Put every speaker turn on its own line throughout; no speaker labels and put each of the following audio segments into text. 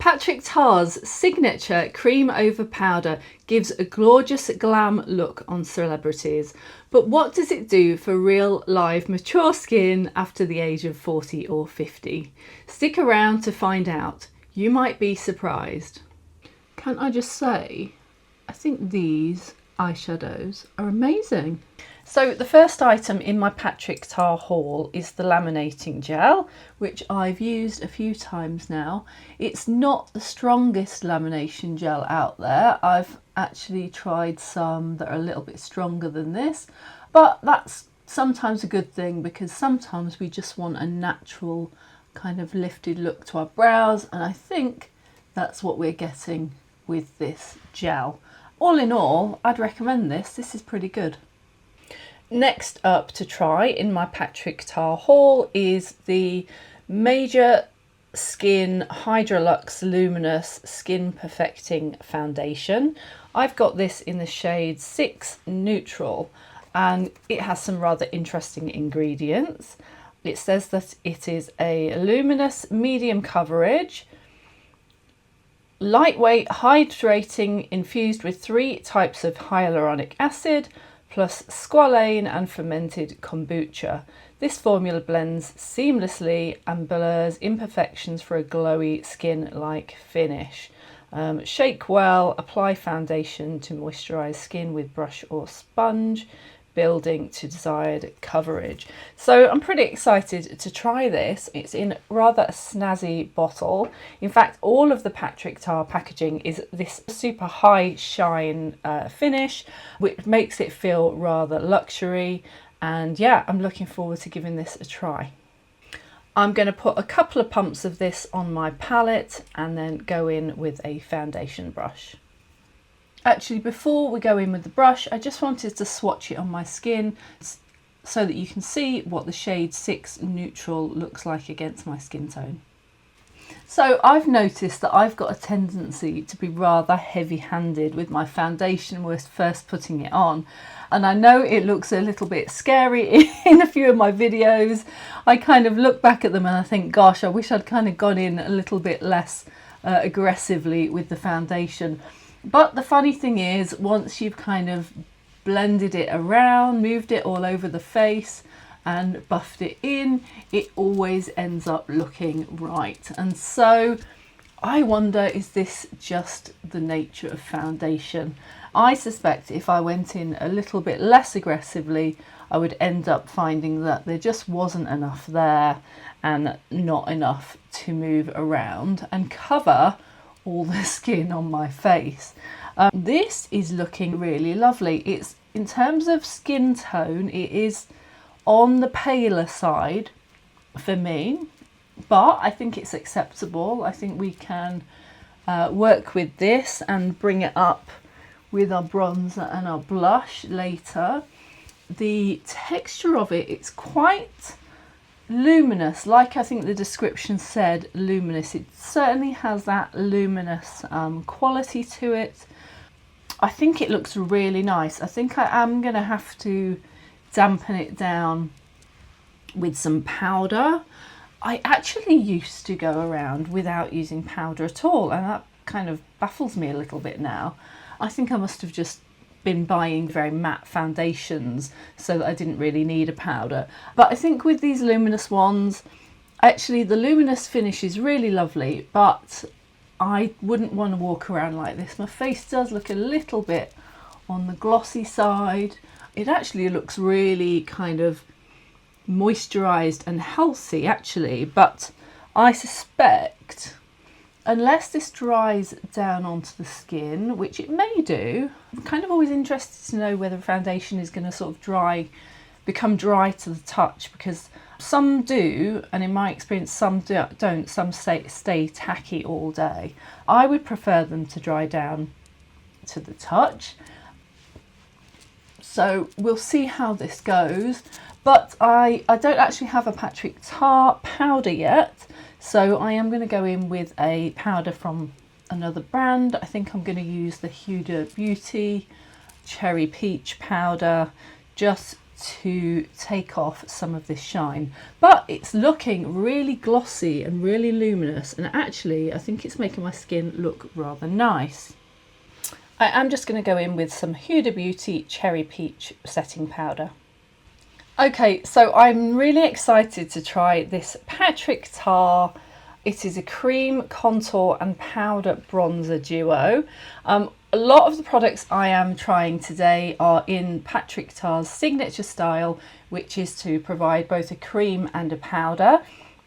Patrick Ta's signature cream over powder gives a gorgeous glam look on celebrities. But what does it do for real, live, mature skin after the age of 40 or 50? Stick around to find out. You might be surprised. Can I just say, I think these eyeshadows are amazing. So the first item in my Patrick Ta haul is the laminating gel, which I've used a few times now. It's not the strongest lamination gel out there. I've actually tried some that are a little bit stronger than this, but that's sometimes a good thing because sometimes we just want a natural kind of lifted look to our brows, and I think that's what we're getting with this gel. All in all, I'd recommend this. This is pretty good. Next up to try in my Patrick Ta haul is the Major Skin Hydrolux Luminous Skin Perfecting Foundation. I've got this in the shade 6 Neutral, and it has some rather interesting ingredients. It says that it is a luminous medium coverage, lightweight, hydrating, infused with 3 types of hyaluronic acid, plus squalane and fermented kombucha. This formula blends seamlessly and blurs imperfections for a glowy skin-like finish. Shake well, apply foundation to moisturize skin with brush or sponge, building to desired coverage. So I'm pretty excited to try this. It's in rather a snazzy bottle. In fact, all of the Patrick Ta packaging is this super high shine finish, which makes it feel rather luxury. And yeah, I'm looking forward to giving this a try. I'm going to put a couple of pumps of this on my palette and then go in with a foundation brush. Actually, before we go in with the brush, I just wanted to swatch it on my skin so that you can see what the shade 6 Neutral looks like against my skin tone. So I've noticed that I've got a tendency to be rather heavy-handed with my foundation when first putting it on. And I know it looks a little bit scary in a few of my videos. I kind of look back at them and I think, gosh, I wish I'd kind of gone in a little bit less aggressively with the foundation. But the funny thing is, once you've kind of blended it around, moved it all over the face and buffed it in, it always ends up looking right. And so I wonder, is this just the nature of foundation? I suspect if I went in a little bit less aggressively, I would end up finding that there just wasn't enough there and not enough to move around and cover all the skin on my face. This is looking really lovely. It's, in terms of skin tone, it is on the paler side for me, but I think it's acceptable. I think we can work with this and bring it up with our bronzer and our blush later. The texture of it, it's quite luminous, like I think the description said, luminous. It certainly has that luminous quality to it. I think it looks really nice. I think I am going to have to dampen it down with some powder. I actually used to go around without using powder at all, and that kind of baffles me a little bit now. I think I must have just been buying very matte foundations so that I didn't really need a powder. But I think with these luminous ones, actually the luminous finish is really lovely, but I wouldn't want to walk around like this. My face does look a little bit on the glossy side. It actually looks really kind of moisturized and healthy actually, but I suspect unless this dries down onto the skin, which it may do, I'm kind of always interested to know whether foundation is going to sort of become dry to the touch, because some do, and in my experience some don't, some stay tacky all day. I would prefer them to dry down to the touch. So we'll see how this goes, but I don't actually have a Patrick Ta powder yet. So I am going to go in with a powder from another brand. I think I'm going to use the Huda Beauty Cherry Peach powder, just to take off some of this shine, but it's looking really glossy and really luminous, and actually I think it's making my skin look rather nice. I am just going to go in with some Huda Beauty Cherry Peach setting powder. Okay, so I'm really excited to try this Patrick Tar. It is a cream, contour and powder bronzer duo. A lot of the products I am trying today are in Patrick Tar's signature style, which is to provide both a cream and a powder.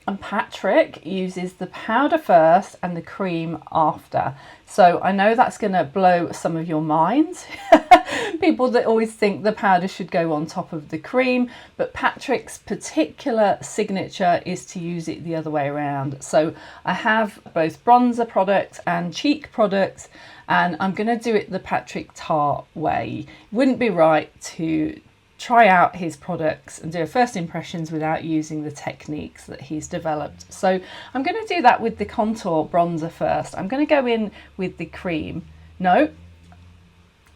And Patrick uses the powder first and the cream after. So I know that's going to blow some of your minds. People that always think the powder should go on top of the cream, but Patrick's particular signature is to use it the other way around. So I have both bronzer products and cheek products, and I'm going to do it the Patrick Tar way. It wouldn't be right to try out his products and do a first impressions without using the techniques that he's developed. So I'm going to do that with the contour bronzer first. I'm going to go in with the cream. No,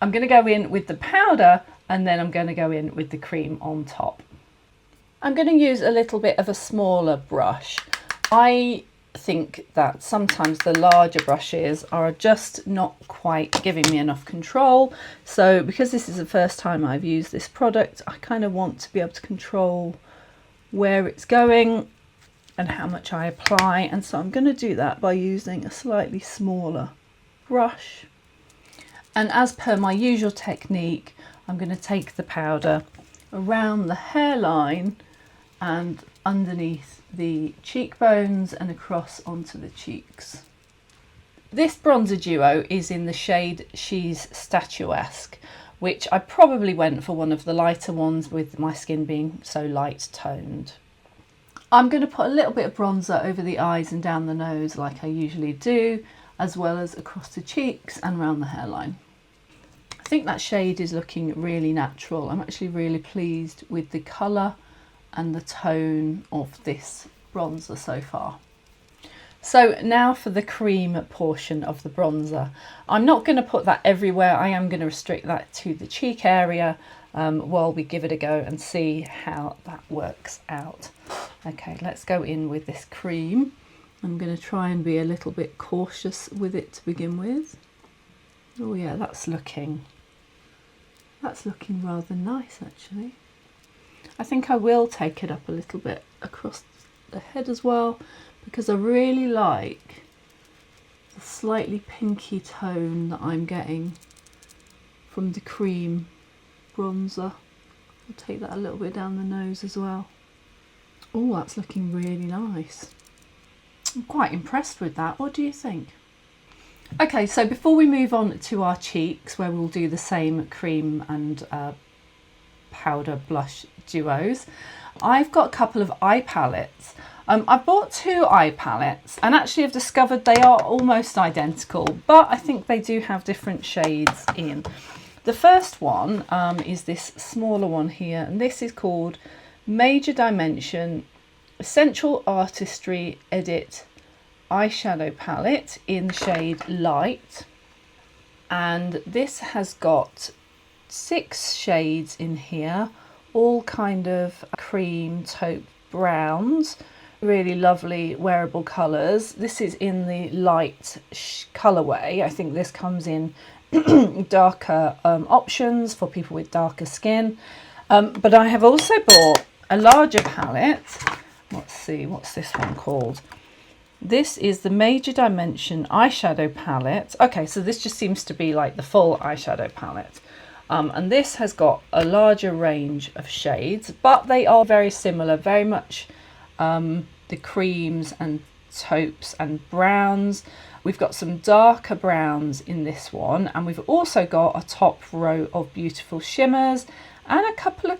I'm going to go in with the powder, and then I'm going to go in with the cream on top. I'm going to use a little bit of a smaller brush. I think that sometimes the larger brushes are just not quite giving me enough control. So because this is the first time I've used this product, I kind of want to be able to control where it's going and how much I apply. And so I'm going to do that by using a slightly smaller brush. And as per my usual technique, I'm going to take the powder around the hairline and underneath the cheekbones and across onto the cheeks. This bronzer duo is in the shade She's Statuesque, which I probably went for one of the lighter ones with my skin being so light toned. I'm going to put a little bit of bronzer over the eyes and down the nose like I usually do, as well as across the cheeks and around the hairline. I think that shade is looking really natural. I'm actually really pleased with the colour and the tone of this bronzer so far. So now for the cream portion of the bronzer. I'm not going to put that everywhere. I am going to restrict that to the cheek area while we give it a go and see how that works out. Okay, let's go in with this cream. I'm going to try and be a little bit cautious with it to begin with. Oh yeah, that's looking rather nice actually. I think I will take it up a little bit across the head as well, because I really like the slightly pinky tone that I'm getting from the cream bronzer. I'll take that a little bit down the nose as well. Oh, that's looking really nice. I'm quite impressed with that. What do you think? Okay, so before we move on to our cheeks, where we'll do the same cream and powder blush duos, I've got a couple of eye palettes. I bought two eye palettes and actually I've discovered they are almost identical, but I think they do have different shades in. The first one is this smaller one here, and this is called Major Dimension Essential Artistry Edit Eyeshadow Palette in the shade Light. And this has got 6 shades in here, all kind of cream taupe browns, really lovely wearable colours. This is in the light colourway. I think this comes in darker options for people with darker skin, but I have also bought a larger palette. Let's see, what's this one called? This is the Major Dimension Eyeshadow Palette. Okay, so this just seems to be like the full eyeshadow palette. And this has got a larger range of shades, but they are very similar, very much the creams and taupes and browns. We've got some darker browns in this one, and we've also got a top row of beautiful shimmers and a couple of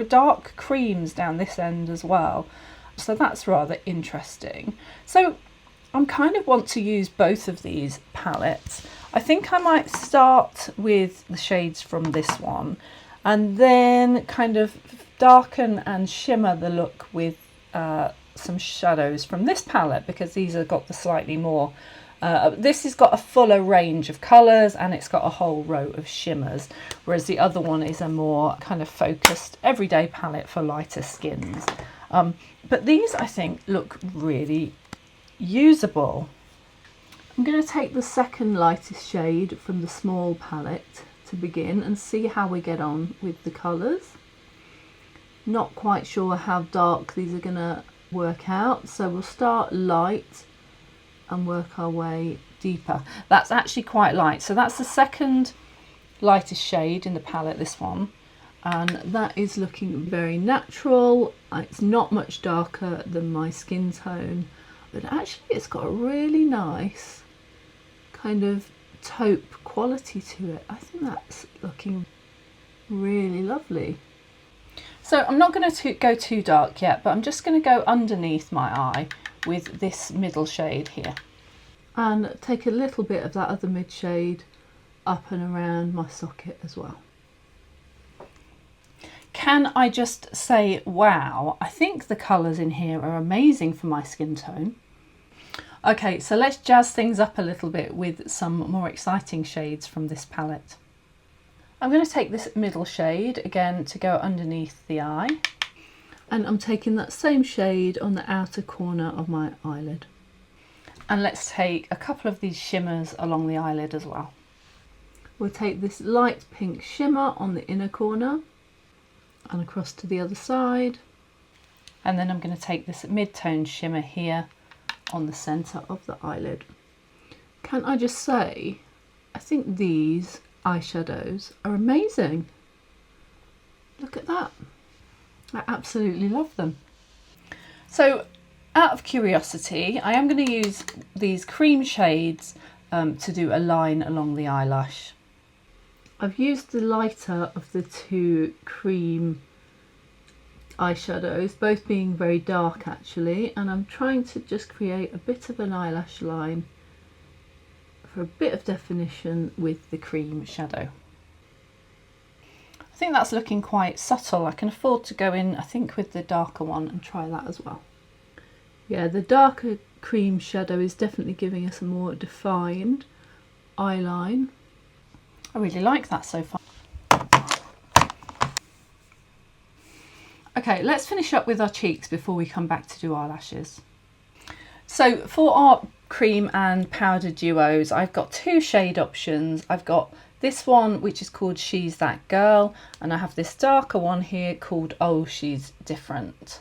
dark creams down this end as well. So that's rather interesting. So I kind of want to use both of these palettes. I think I might start with the shades from this one and then kind of darken and shimmer the look with some shadows from this palette, because these have got the slightly more This has got a fuller range of colours and it's got a whole row of shimmers, whereas the other one is a more kind of focused everyday palette for lighter skins. But these I think look really usable. I'm going to take the second lightest shade from the small palette to begin and see how we get on with the colours. Not quite sure how dark these are going to work out, so we'll start light and work our way deeper. That's actually quite light, so that's the second lightest shade in the palette, this one, and that is looking very natural. It's not much darker than my skin tone, but actually it's got a really nice kind of taupe quality to it. I think that's looking really lovely. So I'm not going to go too dark yet, but I'm just going to go underneath my eye with this middle shade here and take a little bit of that other mid shade up and around my socket as well. Can I just say, wow, I think the colours in here are amazing for my skin tone. Okay, so let's jazz things up a little bit with some more exciting shades from this palette. I'm going to take this middle shade again to go underneath the eye, and I'm taking that same shade on the outer corner of my eyelid. And let's take a couple of these shimmers along the eyelid as well. We'll take this light pink shimmer on the inner corner and across to the other side, and then I'm going to take this mid-tone shimmer here on the centre of the eyelid. Can I just say, I think these eyeshadows are amazing. Look at that. I absolutely love them. So out of curiosity, I am going to use these cream shades to do a line along the eyelash. I've used the lighter of the two cream eyeshadows, both being very dark actually, and I'm trying to just create a bit of an eyelash line for a bit of definition with the cream shadow. I think that's looking quite subtle. I can afford to go in, I think, with the darker one and try that as well. Yeah, the darker cream shadow is definitely giving us a more defined eye line. I really like that so far. Okay, let's finish up with our cheeks before we come back to do eyelashes. So for our cream and powder duos, I've got two shade options. I've got this one which is called She's That Girl, and I have this darker one here called Oh She's Different.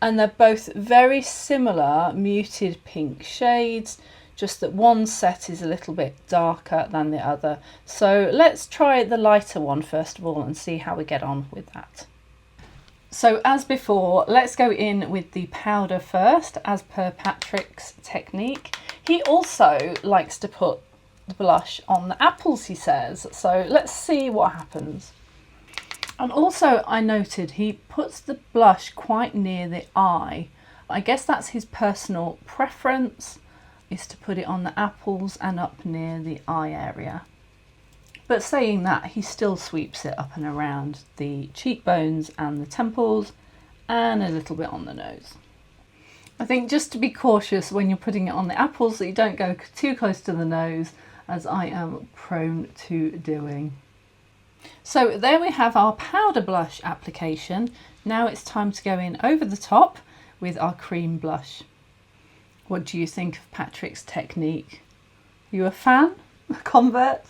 And they're both very similar muted pink shades, just that one set is a little bit darker than the other. So let's try the lighter one first of all and see how we get on with that. So as before, let's go in with the powder first, as per Patrick's technique. He also likes to put the blush on the apples, he says. So let's see what happens. And also I noted he puts the blush quite near the eye. I guess that's his personal preference, is to put it on the apples and up near the eye area. But saying that, he still sweeps it up and around the cheekbones and the temples and a little bit on the nose. I think just to be cautious when you're putting it on the apples that you don't go too close to the nose, as I am prone to doing. So there we have our powder blush application. Now it's time to go in over the top with our cream blush. What do you think of Patrick's technique? Are you a fan? A convert?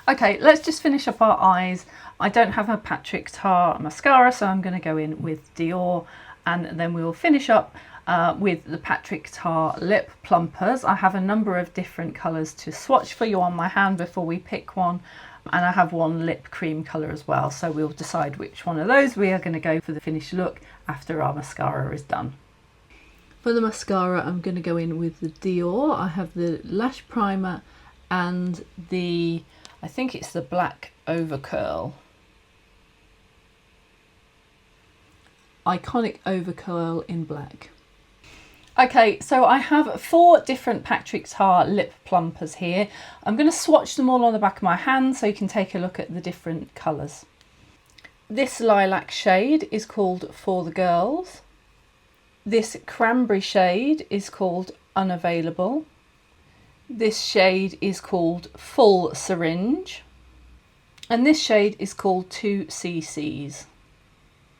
Okay, let's just finish up our eyes. I don't have a Patrick Tar mascara, so I'm going to go in with Dior, and then we will finish up with the Patrick Tar lip plumpers. I have a number of different colours to swatch for you on my hand before we pick one, and I have one lip cream colour as well, so we'll decide which one of those we are going to go for the finished look after our mascara is done. For the mascara, I'm going to go in with the Dior. I have the lash primer and the, I think it's the black overcurl. Iconic overcurl in black. Okay, so I have 4 different Patrick Tar lip plumpers here. I'm going to swatch them all on the back of my hand so you can take a look at the different colours. This lilac shade is called For the Girls. This cranberry shade is called unavailable. This shade is called Full Syringe, and this shade is called 2ccs.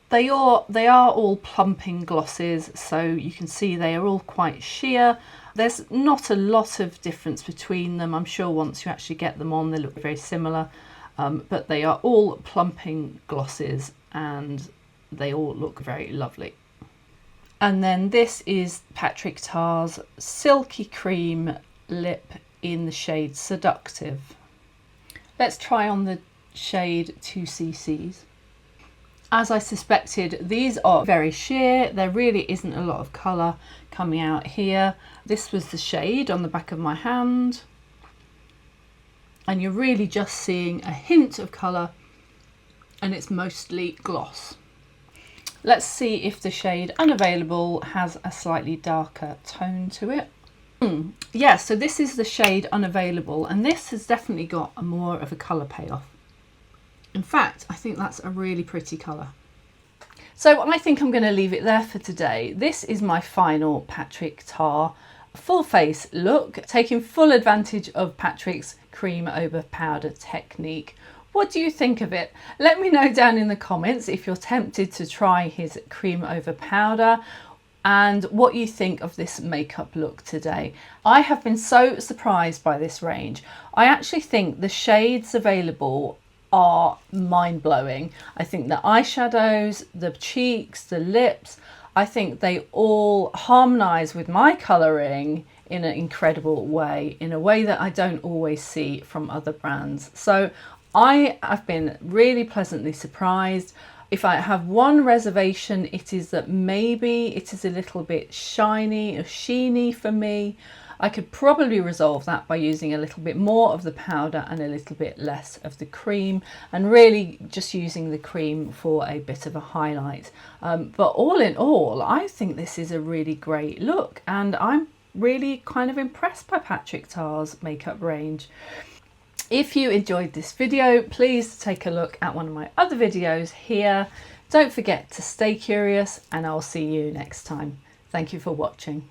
They are all plumping glosses, so you can see they are all quite sheer. There's not a lot of difference between them. I'm sure once you actually get them on, they look very similar, but they are all plumping glosses and they all look very lovely. And then this is Patrick Ta's Silky Cream Lip in the shade Seductive. Let's try on the shade 2ccs. As I suspected, these are very sheer. There really isn't a lot of colour coming out here. This was the shade on the back of my hand. And you're really just seeing a hint of colour, and it's mostly gloss. Let's see if the shade Unavailable has a slightly darker tone to it. Yeah, so this is the shade Unavailable, and this has definitely got a more of a colour payoff. In fact, I think that's a really pretty colour. So I think I'm going to leave it there for today. This is my final Patrick Ta full face look, taking full advantage of Patrick's cream over powder technique. What do you think of it? Let me know down in the comments if you're tempted to try his cream over powder and what you think of this makeup look today. I have been so surprised by this range. I actually think the shades available are mind-blowing. I think the eyeshadows, the cheeks, the lips, I think they all harmonise with my colouring in an incredible way, in a way that I don't always see from other brands. So I have been really pleasantly surprised. If I have one reservation, it is that maybe it is a little bit shiny or sheeny for me. I could probably resolve that by using a little bit more of the powder and a little bit less of the cream, and really just using the cream for a bit of a highlight. But all in all, I think this is a really great look, and I'm really kind of impressed by Patrick Ta's makeup range. If you enjoyed this video, please take a look at one of my other videos here. Don't forget to stay curious, and I'll see you next time. Thank you for watching.